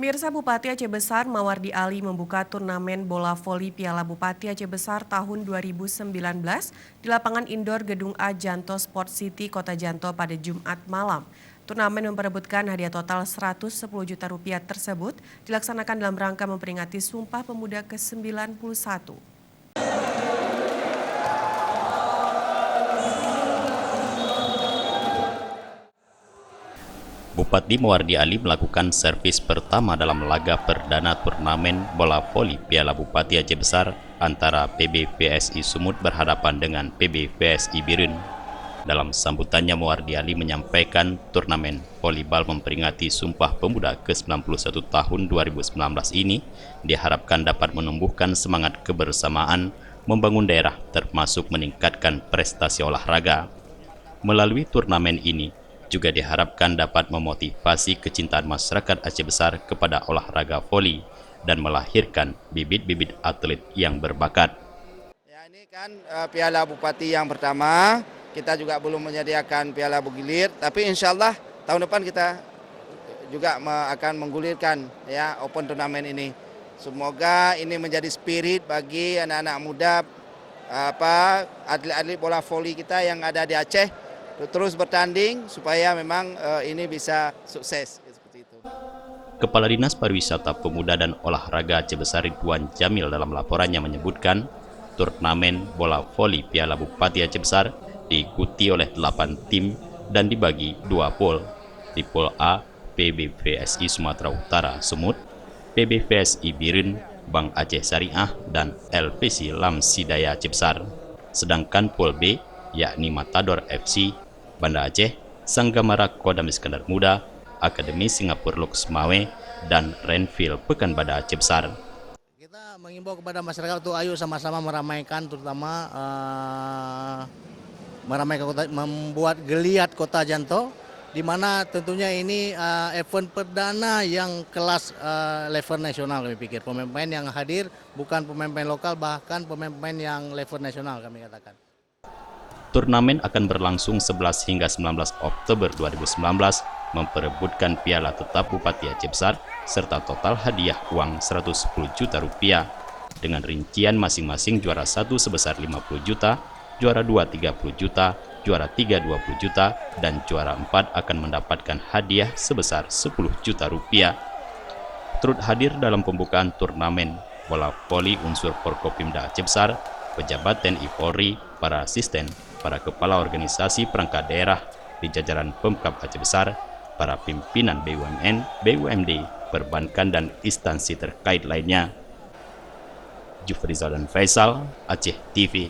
Pemirsa, Bupati Aceh Besar Mawardi Ali membuka turnamen bola voli Piala Bupati Aceh Besar tahun 2019 di lapangan indoor Gedung A Janto Sport City, Kota Janto pada Jumat malam. Turnamen memperebutkan hadiah total Rp110 juta tersebut dilaksanakan dalam rangka memperingati Sumpah Pemuda ke-91. Bupati Mawardi Ali melakukan servis pertama dalam laga perdana turnamen bola voli Piala Bupati Aceh Besar antara PBVSI Sumut berhadapan dengan PBVSI Birun. Dalam sambutannya, Mawardi Ali menyampaikan turnamen volleyball memperingati Sumpah Pemuda ke-91 tahun 2019 ini diharapkan dapat menumbuhkan semangat kebersamaan, membangun daerah termasuk meningkatkan prestasi olahraga. Melalui turnamen ini, juga diharapkan dapat memotivasi kecintaan masyarakat Aceh Besar kepada olahraga voli dan melahirkan bibit-bibit atlet yang berbakat. Ya, ini kan Piala Bupati yang pertama, kita juga belum menyediakan Piala Bergilir, tapi insya Allah tahun depan kita juga akan menggulirkan ya Open Turnamen ini. Semoga ini menjadi spirit bagi anak-anak muda, atlet-atlet bola voli kita yang ada di Aceh, terus bertanding supaya memang ini bisa sukses seperti itu. Kepala Dinas Pariwisata Pemuda dan Olahraga Aceh Besar Ridwan Jamil dalam laporannya menyebutkan turnamen bola voli Piala Bupati Aceh Besar diikuti oleh 8 tim dan dibagi 2 pool. Di pool A, PBVSI Sumatera Utara Sumut, PBVSI Birun, Bank Aceh Syariah, dan LPC Lamsidaya Aceh Besar. Sedangkan pool B, yakni Matador FC, Banda Aceh, Sanggamara Kodam Iskandar Muda, Akademi Singapura Lux Mawe, dan Renville Pekanbadak Aceh Besar. Kita mengimbau kepada masyarakat untuk ayo sama-sama meramaikan, terutama meramaikan kota, membuat geliat Kota Janto, di mana tentunya ini event perdana yang kelas level nasional kami pikir. Pemain-pemain yang hadir bukan pemain-pemain lokal, bahkan pemain-pemain yang level nasional kami katakan. Turnamen akan berlangsung 11 hingga 19 Oktober 2019, memperebutkan piala tetap Bupati Aceh Besar, serta total hadiah uang Rp110 juta, dengan rincian masing-masing juara 1 sebesar Rp50 juta, juara 2 Rp30 juta, juara 3 Rp20 juta, dan juara 4 akan mendapatkan hadiah sebesar Rp10 juta. Turut hadir dalam pembukaan turnamen bola voli unsur Forkopimda Aceh Besar, pejabat TNI Polri, para asisten, para kepala organisasi perangkat daerah di jajaran Pemkab Aceh Besar, para pimpinan BUMN, BUMD, perbankan, dan instansi terkait lainnya. Jufrizal dan Faisal, Aceh TV.